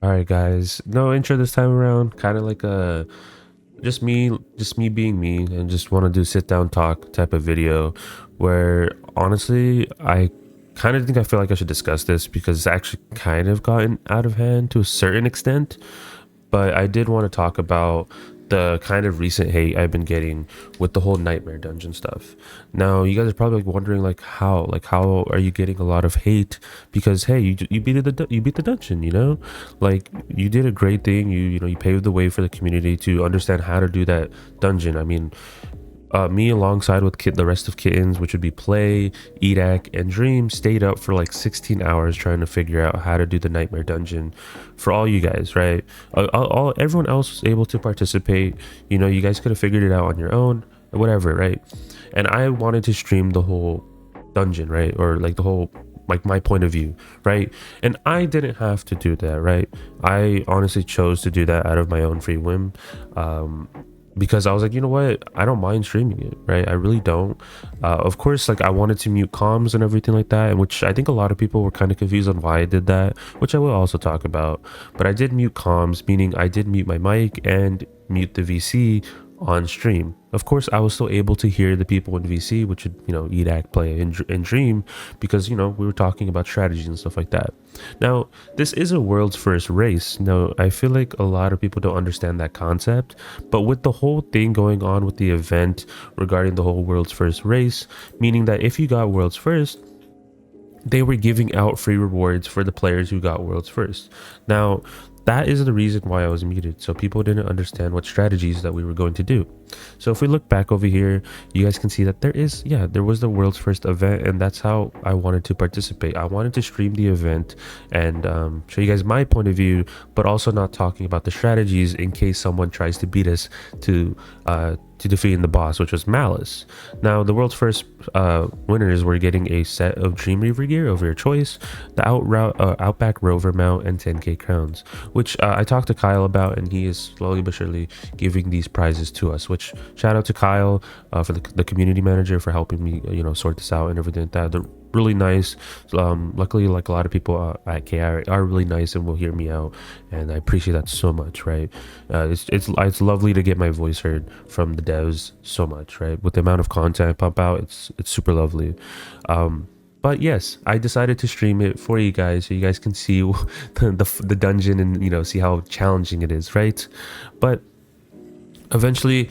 All right, guys. No intro this time around. Kind of like a just me being me, and just want to do sit down talk type of video, where honestly, I feel like I should discuss this because it's actually kind of gotten out of hand to a certain extent. But I did want to talk about the kind of recent hate I've been getting with the whole nightmare dungeon stuff. Now, you guys are probably wondering how are you getting a lot of hate? Because hey, you beat the dungeon, you know, like you did a great thing. You paved the way for the community to understand how to do that dungeon. I mean, me alongside with the rest of kittens, which would be Play, Edak, and Dream, stayed up for like 16 hours trying to figure out how to do the nightmare dungeon for all you guys, right? Everyone else was able to participate. You know, you guys could have figured it out on your own, whatever, right? And I wanted to stream the whole dungeon, right? Or like the whole, like my point of view, right? And I didn't have to do that, right? I honestly chose to do that out of my own free whim. Because I was like, you know what, I don't mind streaming it, right? I really don't. Of course, like I wanted to mute comms and everything like that, and which I think a lot of people were kind of confused on why I did that, which I will also talk about. But I did mute comms, meaning I did mute my mic and mute the VC on stream. Of course, I was still able to hear the people in VC, which would, eat, act, play, and dream, because, we were talking about strategies and stuff like that. Now, this is a world's first race. Now, I feel like a lot of people don't understand that concept, but with the whole thing going on with the event regarding the whole world's first race, meaning that if you got world's first, they were giving out free rewards for the players who got worlds first. Now, that is the reason why I was muted, so people didn't understand what strategies that we were going to do. So if we look back over here, you guys can see that there was the world's first event, and that's how I wanted to participate. I wanted to stream the event and show you guys my point of view, but also not talking about the strategies in case someone tries to beat us to defeating the boss, which was Malice. Now, the world's first winners were getting a set of Dream Reaver gear of your choice, the Outback Rover mount, and 10k crowns, which I talked to Kyle about, and he is slowly but surely giving these prizes to us. Which shout out to Kyle for the community manager for helping me, sort this out and everything like that. They're really nice. Luckily, like a lot of people at KI are really nice and will hear me out, and I appreciate that so much, right? It's lovely to get my voice heard from the devs so much, right? With the amount of content I pump out, it's super lovely. But yes, I decided to stream it for you guys so you guys can see the dungeon and see how challenging it is, right? But eventually,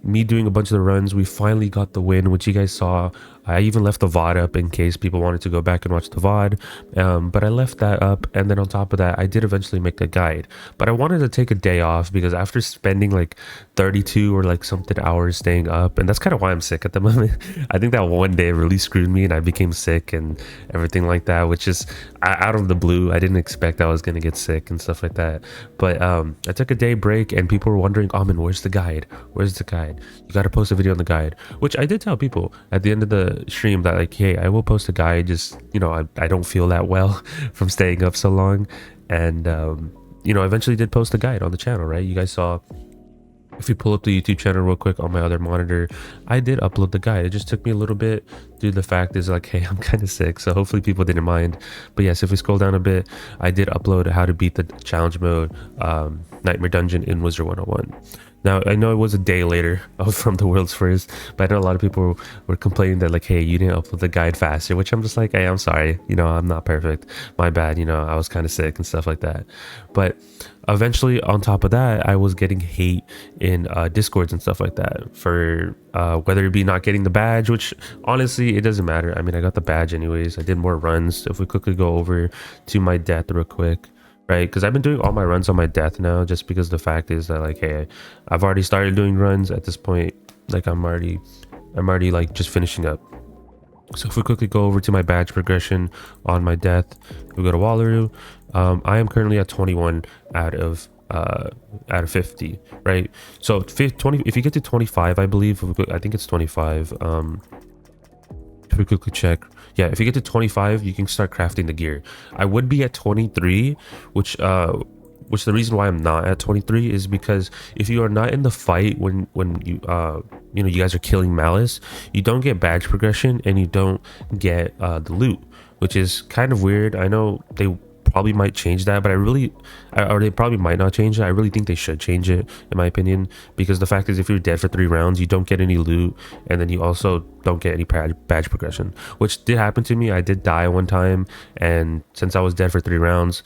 me doing a bunch of the runs, we finally got the win, which you guys saw. I even left the VOD up in case people wanted to go back and watch the VOD, but I left that up. And then on top of that, I did eventually make a guide, but I wanted to take a day off because after spending like 32 or like something hours staying up, and that's kind of why I'm sick at the moment. I think that one day really screwed me and I became sick and everything like that, which is out of the blue. I didn't expect I was going to get sick and stuff like that. But I took a day break, and people were wondering, Amin, where's the guide? Where's the guide? You got to post a video on the guide, which I did tell people at the end of the stream that, like, hey, I will post a guide, just I don't feel that well from staying up so long. And I eventually did post a guide on the channel, right? You guys saw. If you pull up the YouTube channel real quick on my other monitor, I did upload the guide. It just took me a little bit due to the fact is like, hey, I'm kind of sick, so hopefully people didn't mind. But yes, if we scroll down a bit, I did upload how to beat the challenge mode nightmare dungeon in Wizard101. Now, I know it was a day later from the world's first, but I know a lot of people were complaining that, like, hey, you didn't upload the guide faster, which I'm just like, hey, I'm sorry. I'm not perfect. My bad. I was kind of sick and stuff like that. But eventually, on top of that, I was getting hate in Discords and stuff like that for whether it be not getting the badge, which honestly, it doesn't matter. I mean, I got the badge anyways. I did more runs. If we quickly go over to my death real quick. Right, because I've been doing all my runs on my death now, just because the fact is that, like, hey, I've already started doing runs at this point. Like, I'm already like just finishing up. So if we quickly go over to my badge progression on my death, we go to Wallaroo. I am currently at 21 out of 50, right? So 20, if you get to 25, I believe, I think it's 25. If we quickly check, yeah, if you get to 25, you can start crafting the gear. I would be at 23, which the reason why I'm not at 23 is because if you are not in the fight when you you guys are killing Malice, you don't get badge progression and you don't get the loot, which is kind of weird. I know they probably might change that, but or they probably might not change it. I really think they should change it, in my opinion, because the fact is, if you're dead for 3 rounds, you don't get any loot, and then you also don't get any badge progression, which did happen to me. I did die one time, and since I was dead for 3 rounds,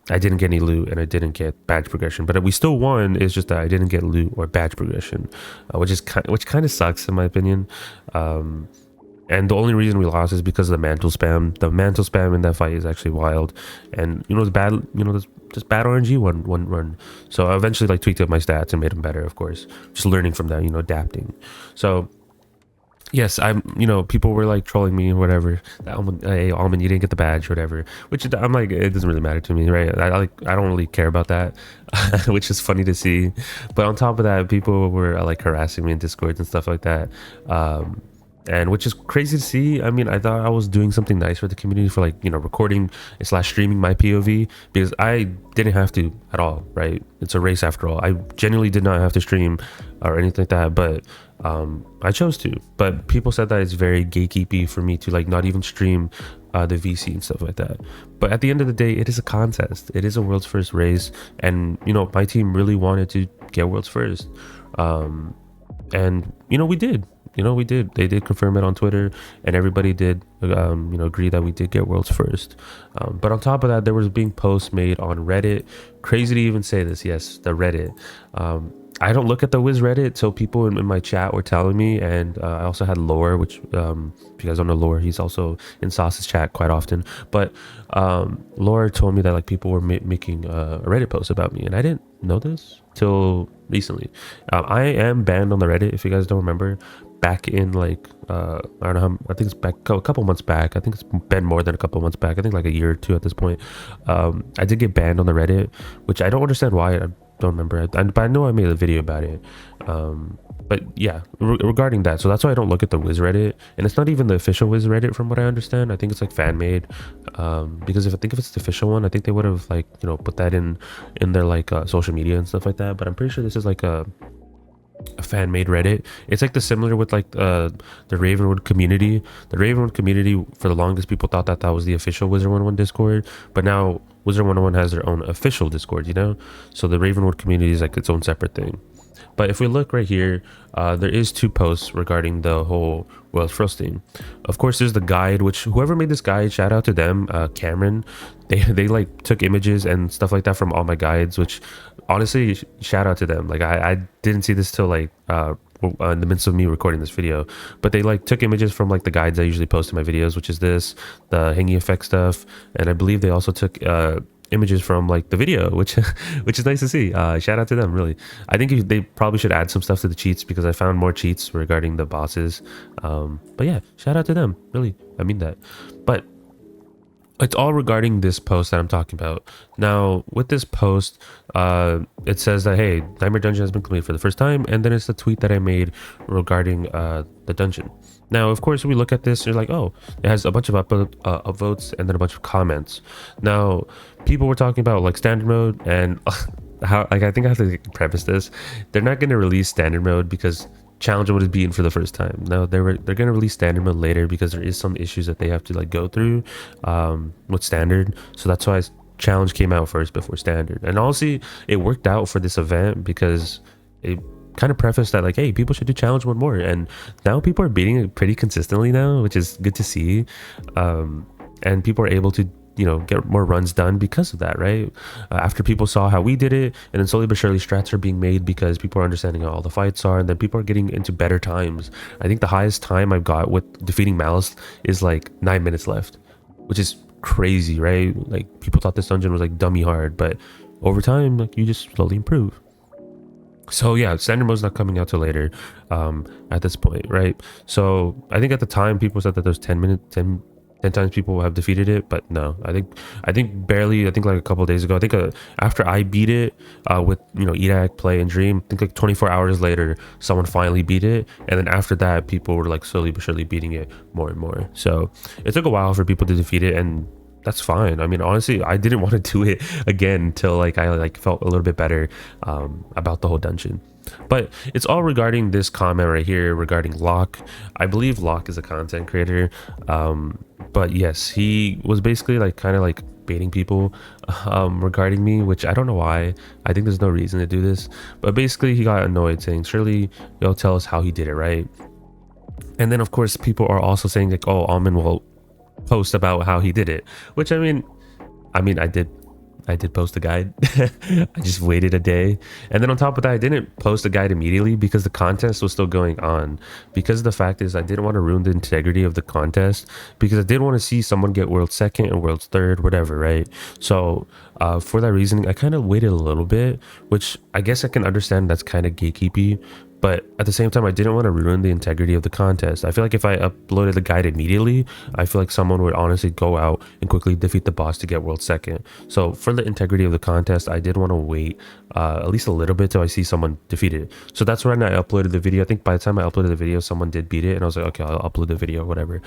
I didn't get any loot and I didn't get badge progression, but we still won. It's just that I didn't get loot or badge progression, which kind of sucks, in my opinion. And the only reason we lost is because of the mantle spam. The mantle spam in that fight is actually wild, and it's bad. There's just bad RNG one run. So I eventually like tweaked up my stats and made them better. Of course, just learning from that, adapting. So yes, people were like trolling me or whatever. Hey, Almond, you didn't get the badge or whatever. Which I'm like, it doesn't really matter to me, right? I don't really care about that, which is funny to see. But on top of that, people were like harassing me in Discord and stuff like that. And which is crazy to see. I mean, I thought I was doing something nice for the community for like, recording / streaming my POV, because I didn't have to at all, right? It's a race after all. I genuinely did not have to stream or anything like that, but I chose to. But people said that it's very gatekeepy for me to like not even stream the VC and stuff like that. But at the end of the day, it is a contest. It is a world's first race, and my team really wanted to get world's first, and we did. We did. They did confirm it on Twitter, and everybody did, agree that we did get world's first. But on top of that, there was being posts made on Reddit. Crazy to even say this. Yes, the Reddit. I don't look at the Wiz Reddit, so people in my chat were telling me, and I also had Lore, which, if you guys don't know Lore, he's also in Sauce's chat quite often. But Lore told me that like people were making a Reddit post about me, and I didn't know this till recently. I am banned on the Reddit, if you guys don't remember. Back in like I don't know how, I think it's back a couple months back. I think it's been more than a couple months back. I think like a year or two at this point. I did get banned on the Reddit, which I don't understand why. I don't remember, but I know I made a video about it. But yeah, regarding that, so that's why I don't look at the Wiz Reddit, and it's not even the official Wiz Reddit from what I understand. I think it's like fan made, because if it's the official one, I think they would have like put that in their like social media and stuff like that. But I'm pretty sure this is like a fan-made Reddit. It's like the similar with like the Ravenwood community. The Ravenwood community, for the longest, people thought that was the official Wizard101 Discord, but now Wizard101 has their own official Discord, so the Ravenwood community is like its own separate thing. But if we look right here, there is 2 posts regarding the whole world first thing. Of course, there's the guide, which whoever made this guide, shout out to them, Cameron. They like took images and stuff like that from all my guides, which honestly, shout out to them. Like I didn't see this till like in the midst of me recording this video, but they like took images from like the guides I usually post in my videos, which is the hanging effect stuff, and I believe they also took images from like the video, which is nice to see. Shout out to them, really. I think they probably should add some stuff to the cheats, because I found more cheats regarding the bosses. But yeah, shout out to them, really. I mean that. But it's all regarding this post that I'm talking about. Now, with this post, it says that, hey, Nightmare Dungeon has been completed for the first time, and then it's the tweet that I made regarding the dungeon. Now, of course, we look at this, you're like, oh, it has a bunch of upvotes and then a bunch of comments. Now, people were talking about like standard mode, and how, like, I think I have to preface this. They're not going to release standard mode because challenge mode is beaten for the first time. Now they're gonna release standard mode later, because there is some issues that they have to like go through with standard. So that's why challenge came out first before standard. And honestly, it worked out for this event, because it kind of prefaced that like, hey, people should do challenge mode more, and now people are beating it pretty consistently now, which is good to see. And people are able to get more runs done because of that, right? After people saw how we did it, and then slowly but surely strats are being made because people are understanding how all the fights are, and then people are getting into better times. I think the highest time I've got with defeating Malice is like 9 minutes left, which is crazy, right? Like people thought this dungeon was like dummy hard, but over time, like you just slowly improve. So yeah, standard mode's not coming out till later at this point, right? So I think at the time people said that there's 10 times people have defeated it, but no, I think barely. I think like a couple of days ago, I think after I beat it with Eat, Act, Play, and Dream, I think like 24 hours later, someone finally beat it, and then after that, people were like slowly but surely beating it more and more. So it took a while for people to defeat it, and that's fine. I mean, honestly, I didn't want to do it again until like I like felt a little bit better about the whole dungeon. But it's all regarding this comment right here regarding Locke. I believe Locke is a content creator, but yes, he was basically like kind of like baiting people regarding me, which I don't know why. I think there's no reason to do this, but basically he got annoyed saying, surely you'll tell us how he did it, right? And then of course people are also saying like, oh, Almond will post about how he did it, which I did post a guide. I just waited a day, and then on top of that, I didn't post a guide immediately because the contest was still going on. Because the fact is, I didn't want to ruin the integrity of the contest, because I did want to see someone get world second and world third, whatever, right? So for that reason, I kind of waited a little bit, which I guess I can understand. That's kind of gatekeepy. But at the same time, I didn't want to ruin the integrity of the contest. I feel like if I uploaded the guide immediately, I feel like someone would honestly go out and quickly defeat the boss to get world second. So for the integrity of the contest, I did want to wait at least a little bit till I see someone defeat it. So that's when I uploaded the video. I think by the time I uploaded the video, someone did beat it, and I was like, okay, I'll upload the video, whatever.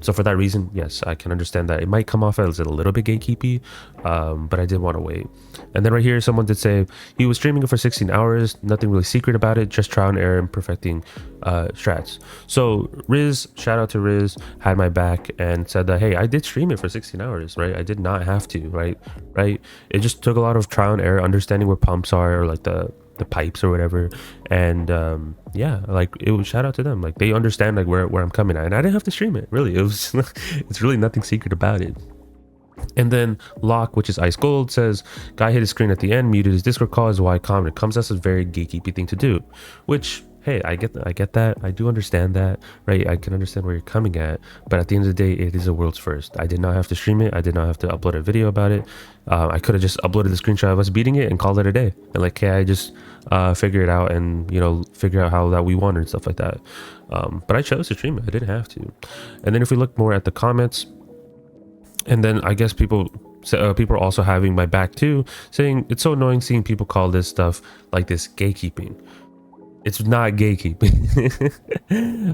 So for that reason, yes, I can understand that it might come off as a little bit gatekeepy, but I did want to wait. And then right here, someone did say he was streaming it for 16 hours, nothing really secret about it, just trial and error and perfecting strats. So Riz, shout out to Riz, had my back and said that, hey, I did stream it for 16 hours, right? I did not have to, right? It just took a lot of trial and error, understanding where pumps are, or like the pipes or whatever. And yeah, like it was, shout out to them, like they understand like where I'm coming at, and I didn't have to stream it, really. It was it's really nothing secret about it. And then Locke, which is Ice Gold, says guy hit his screen at the end, muted his Discord call, is why comment comes. That's a very gatekeepy thing to do, which, hey, I get that, I do understand that, right? I can understand where you're coming at, but at the end of the day, it is a world's first. I did not have to stream it, I did not have to upload a video about it. I could have just uploaded the screenshot of us beating it and called it a day, and like, hey, I just figure it out, and you know, figure out how that we won and stuff like that. But I chose to stream it, I didn't have to. And then if we look more at the comments, and then I guess people are also having my back too, saying it's so annoying seeing people call this stuff like this gatekeeping. It's not gatekeeping.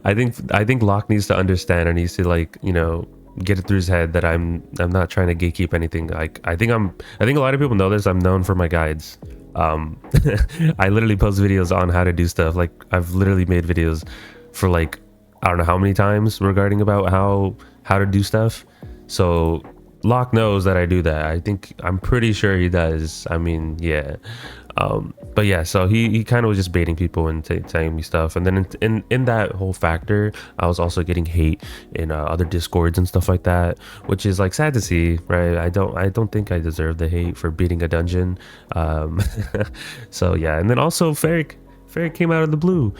I think Locke needs to understand, or needs to, like, you know, get it through his head that I'm not trying to gatekeep anything. Like I think a lot of people know this. I'm known for my guides. I literally post videos on how to do stuff. Like I've literally made videos for like I don't know how many times regarding about how to do stuff. So Locke knows that I do that. I'm pretty sure he does. I mean, yeah. But yeah, so he kind of was just baiting people and telling me stuff. And then in that whole factor, I was also getting hate in other discords and stuff like that, which is like sad to see, right? I don't think I deserve the hate for beating a dungeon. So yeah, and then also Ferric came out of the blue.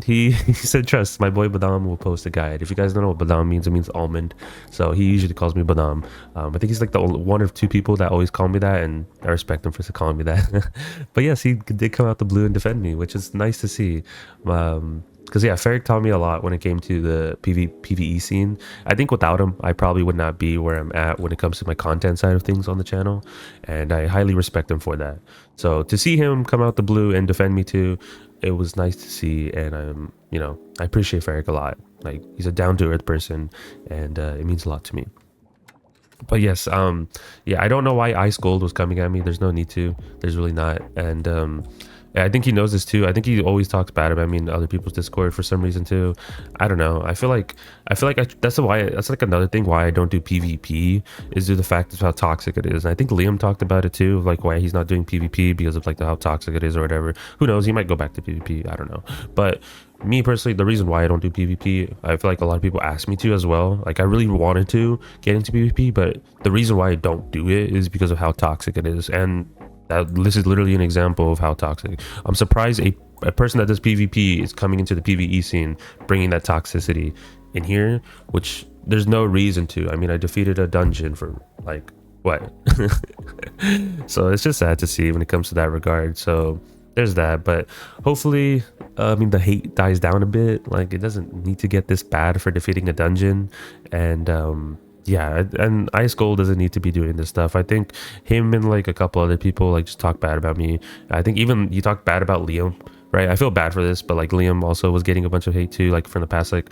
He said, trust, my boy Badam will post a guide. If you guys don't know what Badam means, it means almond. So he usually calls me Badam. I think he's like the one or two people that always call me that, and I respect him for calling me that. But yes, he did come out the blue and defend me, which is nice to see. Because yeah, Ferric taught me a lot when it came to the PvE scene. I think without him, I probably would not be where I'm at when it comes to my content side of things on the channel, and I highly respect him for that. So to see him come out the blue and defend me too, it was nice to see, and you know, I appreciate Ferric a lot. Like he's a down-to-earth person, and it means a lot to me. But yes, yeah, I don't know why Ice Gold was coming at me. There's no need to. There's really not, and I think he knows this too. I think he always talks bad about me in other people's Discord for some reason too. I don't know. I feel like that's like another thing why I don't do PvP, is due to the fact of how toxic it is. And I think Liam talked about it too, like why he's not doing PvP because of like how toxic it is or whatever. Who knows? He might go back to PvP. I don't know. But me personally, the reason why I don't do PvP, I feel like a lot of people ask me to as well. Like I really wanted to get into PvP, but the reason why I don't do it is because of how toxic it is. And this is literally an example of how toxic. I'm surprised a person that does PvP is coming into the PvE scene, bringing that toxicity in here, which there's no reason to. I mean, I defeated a dungeon for like what? So it's just sad to see when it comes to that regard. So there's that, but hopefully, I mean, the hate dies down a bit. Like it doesn't need to get this bad for defeating a dungeon, and yeah, and Ice Gold doesn't need to be doing this stuff. I think him and like a couple other people like just talk bad about me. I think even you talk bad about Liam, right? I feel bad for this, but like Liam also was getting a bunch of hate too, like from the past like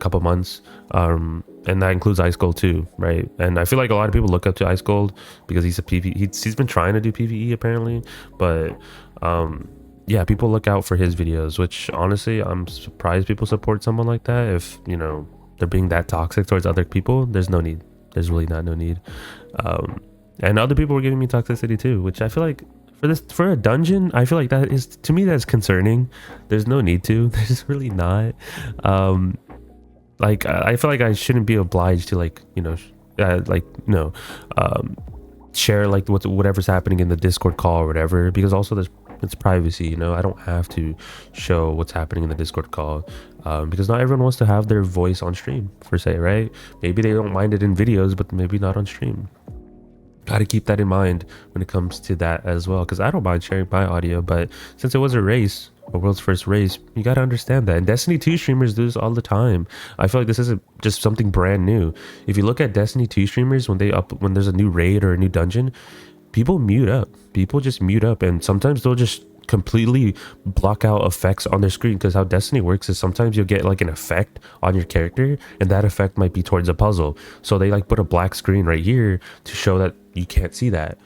couple months, and that includes Ice Gold too, right? And I feel like a lot of people look up to Ice Gold because he's a PvE. He's been trying to do PvE apparently, but yeah, people look out for his videos, which honestly I'm surprised people support someone like that. If you know they're being that toxic towards other people, there's no need. There's really not no need. And other people were giving me toxicity too, which I feel like for a dungeon, I feel like that is, to me, that's concerning. There's no need to. There's really not. Like I feel like I shouldn't be obliged to like share like whatever's happening in the Discord call or whatever, because also it's privacy. You know, I don't have to show what's happening in the Discord call, because not everyone wants to have their voice on stream per se, right? Maybe they don't mind it in videos, but maybe not on stream. Got to keep that in mind when it comes to that as well, because I don't mind sharing my audio, but since it was a race, a world's first race, you got to understand that. And Destiny 2 streamers do this all the time. I feel like this isn't just something brand new. If you look at Destiny 2 streamers, when there's a new raid or a new dungeon, people mute up. People just mute up, and sometimes they'll just completely block out effects on their screen, because how Destiny works is sometimes you'll get like an effect on your character, and that effect might be towards a puzzle, so they like put a black screen right here to show that you can't see that.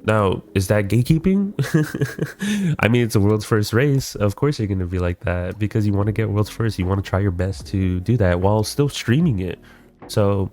Now, is that gatekeeping? I mean, it's a world's first race. Of course you're going to be like that, because you want to get world's first. You want to try your best to do that while still streaming it. So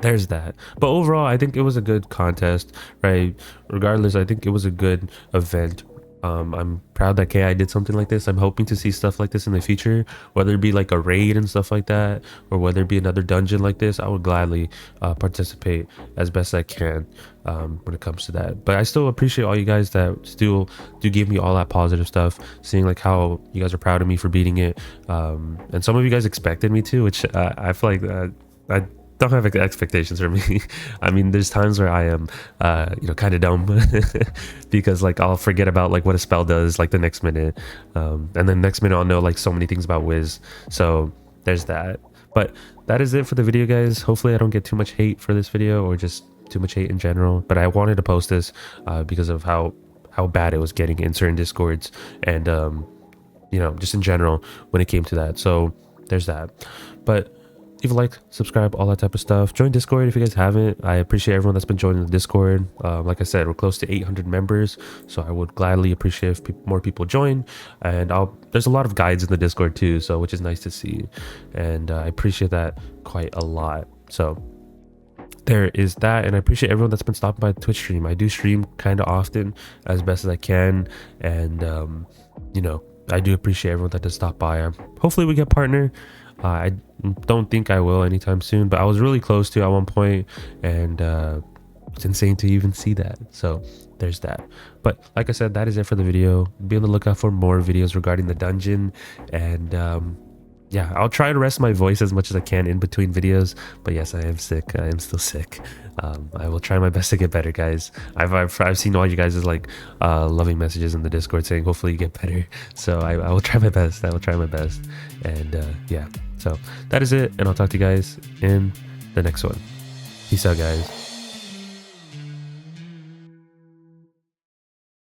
there's that. But overall, I think it was a good contest, right? Regardless, I think it was a good event. I'm proud that KI did something like this. I'm hoping to see stuff like this in the future, whether it be like a raid and stuff like that, or whether it be another dungeon like this. I would gladly participate as best I can when it comes to that. But I still appreciate all you guys that still do give me all that positive stuff, seeing like how you guys are proud of me for beating it, and some of you guys expected me to, which I feel like I don't have expectations for me. I mean, there's times where I am kind of dumb because like I'll forget about like what a spell does like the next minute, and then next minute I'll know like so many things about Wiz. So there's that. But that is it for the video, guys. Hopefully I don't get too much hate for this video, or just too much hate in general, but I wanted to post this because of how bad it was getting in certain discords, and just in general when it came to that. So there's that. But leave a like, subscribe, all that type of stuff. Join Discord if you guys haven't. I appreciate everyone that's been joining the Discord. Like I said, we're close to 800 members, so I would gladly appreciate if more people join. And there's a lot of guides in the Discord too, so which is nice to see, and I appreciate that quite a lot. So there is that, and I appreciate everyone that's been stopping by the Twitch stream. I do stream kind of often, as best as I can, and I do appreciate everyone that does stop by. Hopefully we get partner. I don't think I will anytime soon, but I was really close to at one point, and it's insane to even see that. So there's that. But like I said, that is it for the video. Be on the lookout for more videos regarding the dungeon, and yeah, I'll try to rest my voice as much as I can in between videos. But yes, I am sick. I am still sick. I will try my best to get better, guys. I've seen all you guys' like loving messages in the Discord saying hopefully you get better. So I will try my best. I will try my best. And yeah, so that is it, and I'll talk to you guys in the next one. Peace out, guys.